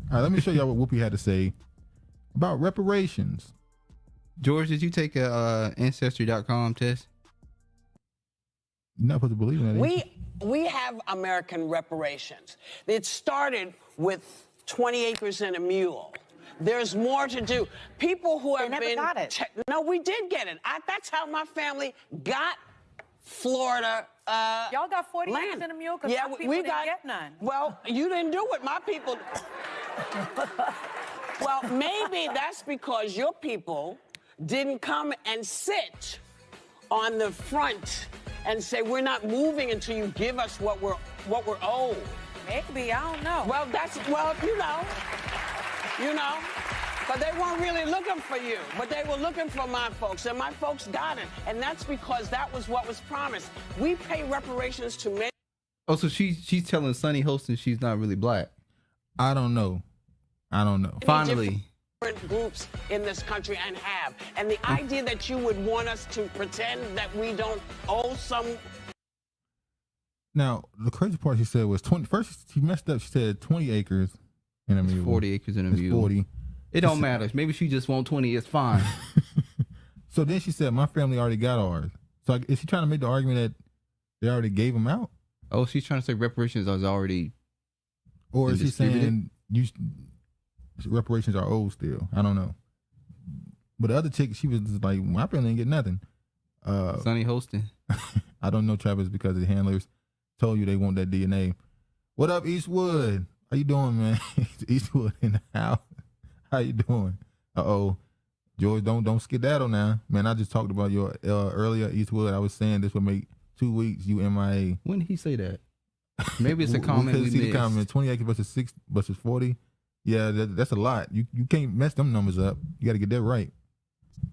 All right, let me show y'all what Whoopi had to say about reparations. George, did you take a Ancestry.com test? You're not supposed to believe in that. We have American reparations. It started with 20 acres and a mule. There's more to do. People who have never got it. No, we did get it. That's how my family got Florida. Y'all got 40 land. acres and a mule because Yeah, people didn't get none. Well, you didn't do it. My people. Well, maybe that's because your people didn't come and sit on the front and say, we're not moving until you give us what we're owed. Maybe, I don't know. Well, you know. But they weren't really looking for you. But they were looking for my folks, and my folks got it. And that's because that was what was promised. We pay reparations to many. Oh, so she's telling Sonny Holston she's not really black. I don't know. Finally. Different groups in this country and have. And the idea that you would want us to pretend that we don't owe some. Now, the crazy part she said was 20. First, she messed up. She said 20 acres in a mule. 40 acres in a mule. 40. It don't matter. Maybe she just want 20. It's fine. So then she said, my family already got ours. So is she trying to make the argument that they already gave them out? Oh, she's trying to say reparations is already. Or is she saying reparations are owed still? I don't know. But the other chick, she was just like, my family didn't get nothing. Sonny Holston. I don't know, Travis, because the handlers told you they want that DNA. What up, Eastwood? How you doing, man? Eastwood in the house. How you doing? George, don't skedaddle now, man. I just talked about your earlier, Eastwood. I was saying this would make 2 weeks you MIA. When did he say that? Maybe it's a comment we see missed. the comment. 20 acres versus 6 versus 40. Yeah, that's a lot. You can't mess them numbers up. You got to get that right.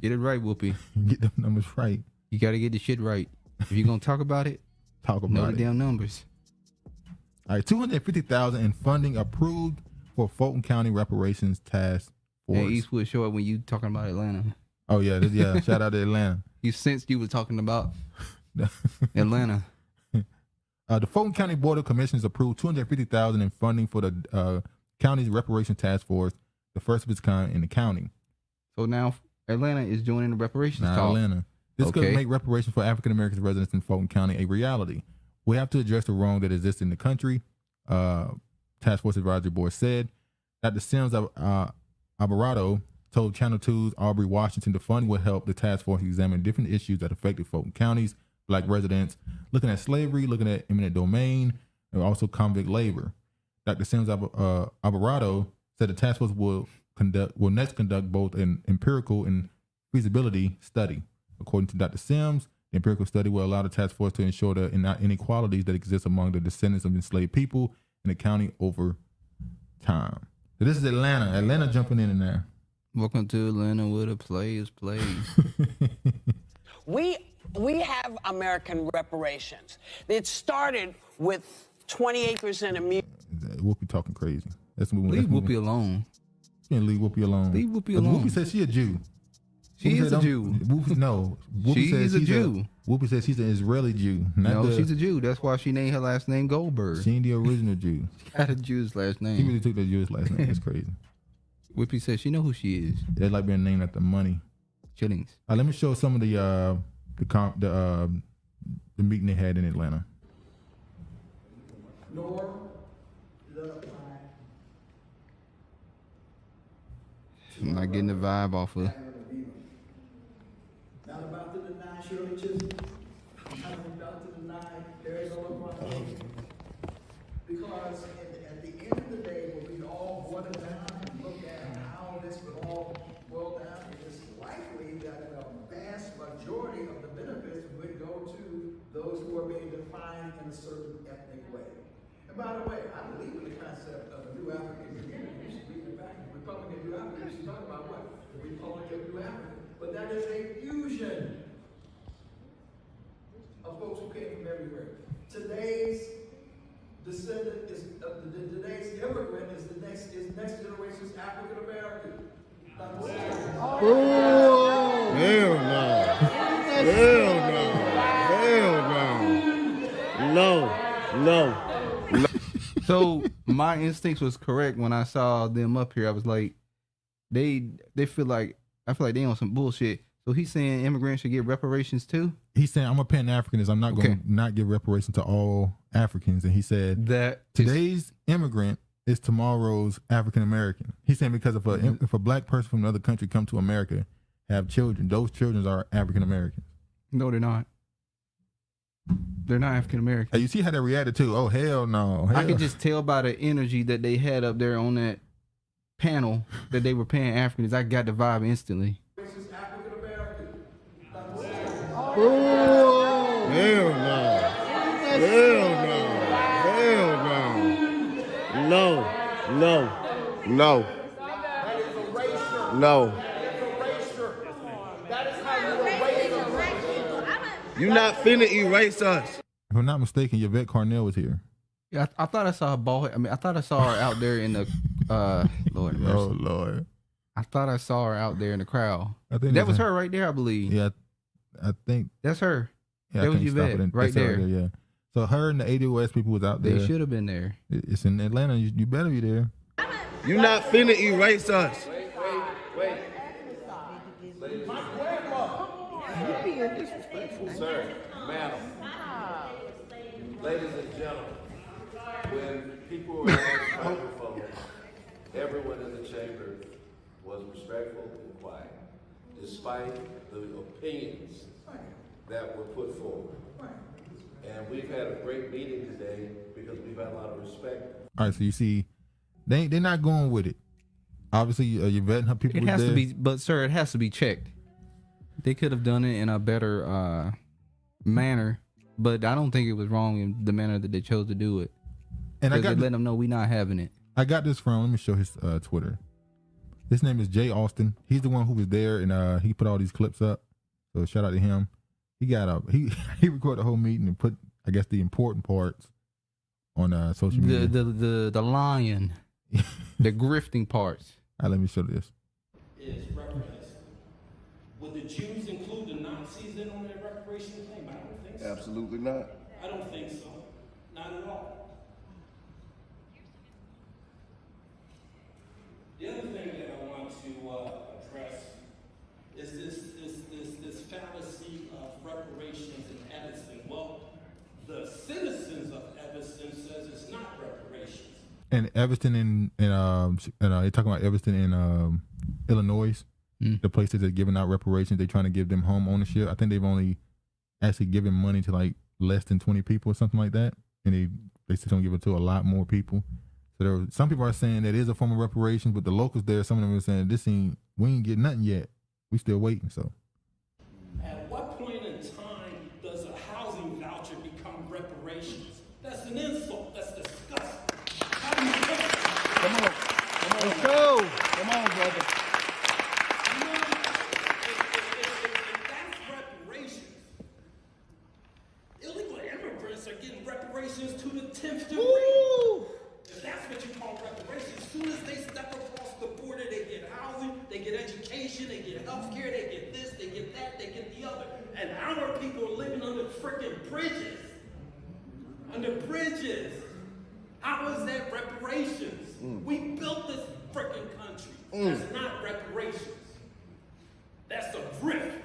Get it right, Whoopi. Get them numbers right. You got to get the shit right. If you're gonna talk about it, know the damn numbers. All right, $250,000 in funding approved for Fulton County Reparations Task Force. And Eastwood show up when you talking about Atlanta. Oh yeah, shout out to Atlanta. You sensed you were talking about Atlanta. The Fulton County Board of Commissioners approved $250,000 in funding for the county's Reparations Task Force, the first of its kind in the county. So now Atlanta is joining the reparations talk. Atlanta. This could make reparations for African American residents in Fulton County a reality. We have to address the wrong that exists in the country, Task Force Advisory Board said. Dr. Sims-Alvarado told Channel 2's Aubrey Washington the fund will help the task force examine different issues that affected Fulton County's black residents, looking at slavery, looking at eminent domain, and also convict labor. Dr. Sims-Alvarado said the task force will next conduct both an empirical and feasibility study. According to Dr. Sims, the empirical study will allow the task force to ensure the inequalities that exist among the descendants of enslaved people in the county over time. So this is Atlanta. Atlanta jumping in there. Welcome to Atlanta where the players play. We have American reparations. It started with 20 acres and a mule. Whoopi talking crazy. Leave Whoopi alone. You can't leave Whoopi alone. Leave Whoopi alone. Whoopi says she a Jew. She is a Jew. Whoopi she is a Jew. Whoopi says she's an Israeli Jew. She's a Jew. That's why she named her last name Goldberg. She ain't the original Jew. She got a Jew's last name. She really took that Jewish last name. That's crazy. Whoopi says she know who she is. They like being named after money. Shillings. Let me show some of the meeting they had in Atlanta. I'm not getting the vibe off of. Not about to deny Shirley Chisholm. Not about to deny Arizona Brown. Because at the end of the day, when we all boil down and look at how this would all boil down, it is likely that the vast majority of the benefits would go to those who are being defined in a certain ethnic way. And by the way, I believe in the concept of a new African community. You should read the back. Republican New Africa, you should talk about what? The Republic of New Africa. But that is a fusion of folks who came from everywhere. Today's descendant is today's immigrant is next generation's African American. Hell no. Hell no. Hell no. No. So my instincts was correct when I saw them up here. I was like, they feel like, I feel like they on some bullshit. So he's saying immigrants should get reparations too? He's saying, I'm a Pan-Africanist. I'm not going to not give reparations to all Africans. And he said that today's immigrant is tomorrow's African-American. He's saying because if a black person from another country come to America, have children, those children are African-Americans. No, they're not. They're not African-American. Hey, you see how they reacted to, oh, hell no. Hell. I could just tell by the energy that they had up there on that panel that they were Pan-Africans. I got the vibe instantly. Oh, hell no. Hell no. Hell no. No. No. No. You're not finna erase us. If I'm not mistaken, Yvette Carnell was here. Yeah, I thought I saw a bald. I mean, I thought I saw her out there in the. Lord have mercy. Oh Lord. I thought I saw her out there in the crowd. I think that was her right there, I believe. Yeah, I think that's her. Yeah, that was Yvette right there. Yeah. So her and the ADOS people was out there. They should have been there. It's in Atlanta. You better be there. You're not finna erase us. Wait. My grandma. You're being disrespectful, sir. Madam. Ladies and gentlemen, when people were in this microphone, everyone in the chamber was respectful and quiet, despite the opinions that were put forward. And we've had a great meeting today because we've had a lot of respect. All right, so you see, they're not going with it. Obviously, you're vetting her people. It has to be, but sir, it has to be checked. They could have done it in a better manner, but I don't think it was wrong in the manner that they chose to do it. And I got to let them know we're not having it. I got this from, let me show his Twitter. His name is Jay Austin. He's the one who was there, and he put all these clips up. So shout out to him. He got he recorded the whole meeting and put, I guess, the important parts on social media. The lion, the grifting parts. All right, let me show this. Is reparations. Would the Jews include the Nazis in on their reparation claim? I don't think so. Absolutely not. I don't think so. Not at all. The other thing that I want to address is this fallacy of reparations in Evanston. Well, the citizens of Evanston says it's not reparations. And Evanston they're talking about Evanston in Illinois, the places that are giving out reparations. They're trying to give them home ownership. I think they've only actually given money to like less than 20 people or something like that, and they still don't give it to a lot more people. So some people are saying that is a form of reparations, but the locals there, some of them are saying we ain't getting nothing yet. We still waiting. So at what point in time does a housing voucher become reparations? That's an insult. That's disgusting. How do you think? Come on. Let's go. Come on, brother. You know, if that's reparations, illegal immigrants are getting reparations to the 10th degree. Woo! If that's what you call reparations, as soon as they step across the border, they get housing, they get education, they get health care, they get this, they get that, they get the other. And our people are living under freaking bridges. Under bridges. How is that reparations? We built this freaking country. That's not reparations. That's a grift.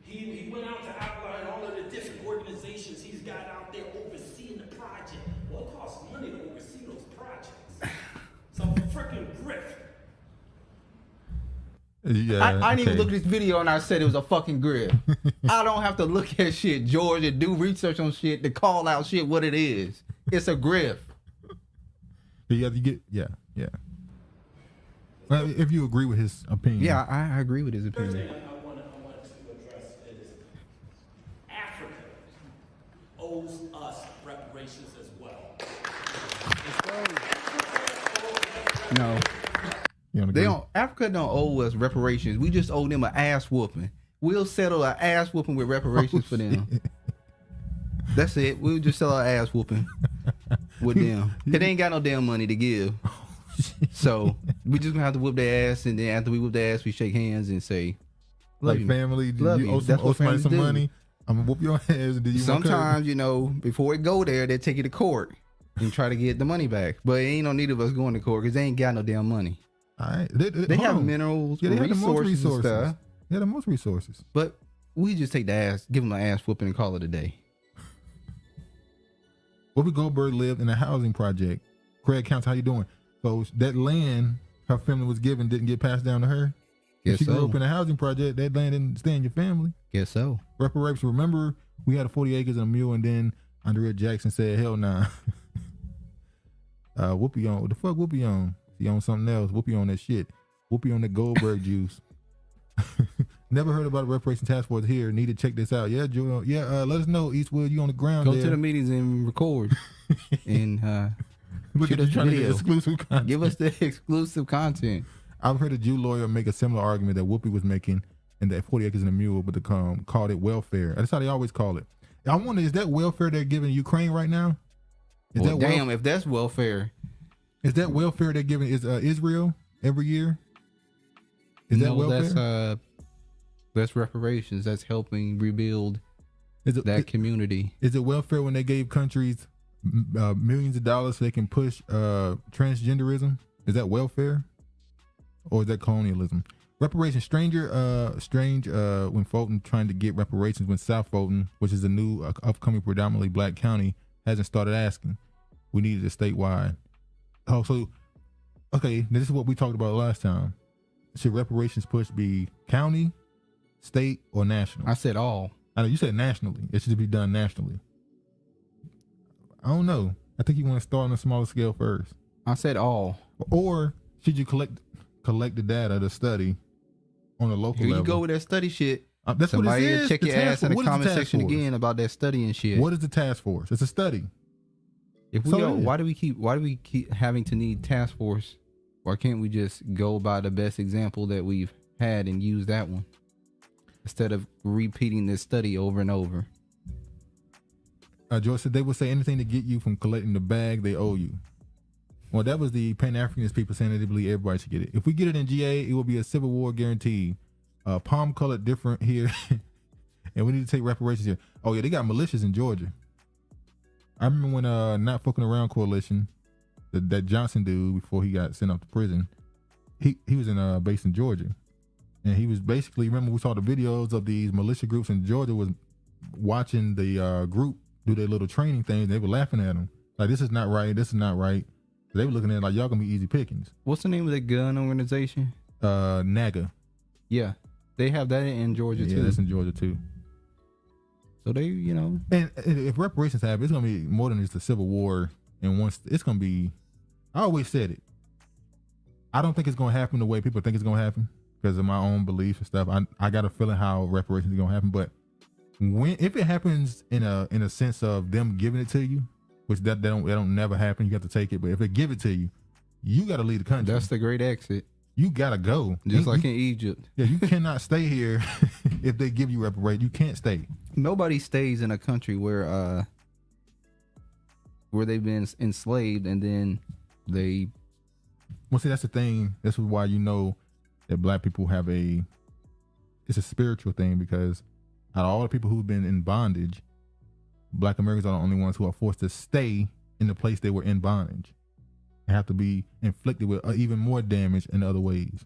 He went out to outline all of the different organizations he's got out there overseeing the project. Well, it costs money to oversee those projects. Some freaking grift. yeah, I didn't even look at this video and I said it was a fucking grip. I don't have to look at shit, George, and do research on shit to call out shit what it is. It's a grip. Yeah. Well, if you agree with his opinion. Yeah, I agree with his opinion. First thing I want to address is Africa owes us reparations as well. No. They don't. Africa don't owe us reparations. We just owe them an ass whooping. We'll settle an ass whooping with reparations for them. That's it. We'll just sell our ass whooping with them. They ain't got no damn money to give. So we just gonna have to whoop their ass, and then after we whoop their ass, we shake hands and say, like family, you owe somebody some money. I'm gonna whoop your ass. And then you sometimes, you know, before it go there, they take you to court. and try to get the money back. But ain't no need of us going to court because they ain't got no damn money. All right. They have minerals, yeah, they have the most resources and stuff. Yeah, the most resources. But we just take the ass, give them an ass whooping and call it a day. Whoopi Goldberg lived in a housing project. Craig Counts, how you doing? So that land her family was given didn't get passed down to her. If she grew up in a housing project, that land didn't stay in your family. Guess so. Reparations. Remember, we had a 40 acres and a mule, and then Andrea Jackson said, hell nah. Whoopi on, what the fuck Whoopi on? She on something else. Whoopi on that shit. Whoopi on the Goldberg juice. Never heard about a reparation task force here. Need to check this out. Yeah, Joel. Yeah, let us know, Eastwood. You on the ground Go there. to the meetings and record. And look at you trying to get exclusive content. Give us the exclusive content. I've heard a Jew lawyer make a similar argument that Whoopi was making in that 40 acres and a mule, but called it welfare. That's how they always call it. I wonder, is that welfare they're giving Ukraine right now? Is well, that damn, if that's welfare. Is that welfare they're giving Israel every year? Is that welfare? That's reparations. That's helping rebuild that community. Is it welfare when they gave countries millions of dollars so they can push transgenderism? Is that welfare? Or is that colonialism? Reparations. Strange when Fulton trying to get reparations when South Fulton, which is a new upcoming predominantly black county, hasn't started asking. We needed it statewide. Oh, so, okay, this is what we talked about last time. Should reparations push be county, state, or national? I said all. I know you said nationally. It should be done nationally. I don't know. I think you want to start on a smaller scale first. I said all. Or should you collect the data, the study, on a local level? You go with that study shit. That's somebody what it is. Check your ass in the comment section again about that study and shit. What is the task force? It's a study. If we why do we keep having to need task force? Why can't we just go by the best example that we've had and use that one instead of repeating this study over and over? George said they will say anything to get you from collecting the bag they owe you. Well, that was the Pan-Africanist people saying that they believe everybody should get it. If we get it in GA, it will be a civil war guaranteed. Palm colored different here. And we need to take reparations here. Oh yeah, they got militias in Georgia. I remember when Not Fucking Around Coalition, that Johnson dude before he got sent off to prison, he was in based in Georgia. And he was basically, remember we saw the videos of these militia groups in Georgia was watching the group do their little training things. They were laughing at them. Like, this is not right. This is not right. They were looking at it like, y'all gonna be easy pickings. What's the name of that gun organization? NAGA. Yeah. They have that in Georgia too. Yeah, that's in Georgia too. So they, you know. And if reparations happen, it's gonna be more than just a civil war. And once it's gonna be, I always said it. I don't think it's gonna happen the way people think it's gonna happen because of my own beliefs and stuff. I got a feeling how reparations is gonna happen, but if it happens in a sense of them giving it to you, which that don't never happen, you have to take it. But if they give it to you, you got to leave the country. That's the great exit. You got to go. Just like in Egypt. Yeah, you cannot stay here if they give you reparations. You can't stay. Nobody stays in a country where they've been enslaved and then they. Well, see, that's the thing. This is why you know that black people have it's a spiritual thing, because out of all the people who've been in bondage, Black Americans are the only ones who are forced to stay in the place they were in bondage and have to be inflicted with even more damage in other ways.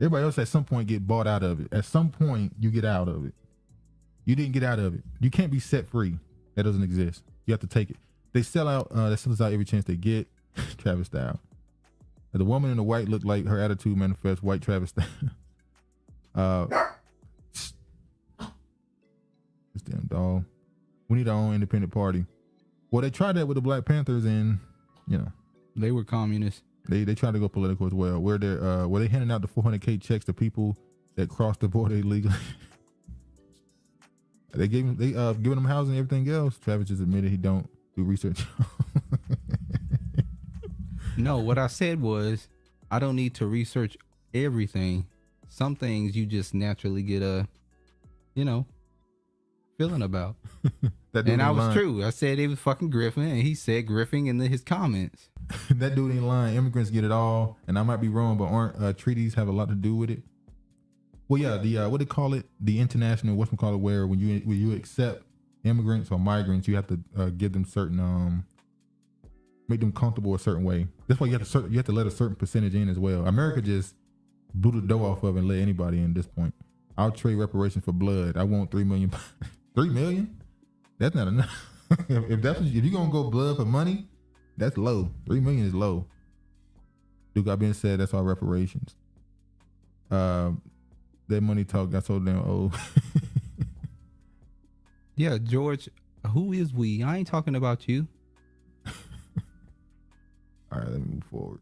Everybody else at some point get bought out of it. At some point, you get out of it. You didn't get out of it. You can't be set free. That doesn't exist. You have to take it. They sell out. They sell us out every chance they get. Travis style. The woman in the white looked like her attitude manifests white Travis style. This damn dog. We need our own independent party. Well, they tried that with the Black Panthers, and you know they were communists. They tried to go political as well. Where they handing out the 400K checks to people that crossed the border illegally. They giving them housing and everything else. Travis just admitted he don't do research. No, what I said was I don't need to research everything. Some things you just naturally get a, feeling about. And I was true. I said it was fucking Griffin, and he said Griffin in his comments. That dude ain't lying. Immigrants get it all, and I might be wrong, but aren't treaties have a lot to do with it? Well, yeah, the what they call it, the international whatchamacallit, where when you accept immigrants or migrants, you have to give them certain make them comfortable a certain way. That's why you have to let a certain percentage in as well. America just blew the door off of and let anybody in at this point. I'll trade reparations for blood. I want 3 million. 3 million? That's not enough. if you're gonna go blood for money, that's low. 3 million is low. Duke, I've been said that's all reparations. That money talk got so damn old. Yeah, George, who is we? I ain't talking about you. All right, let me move forward.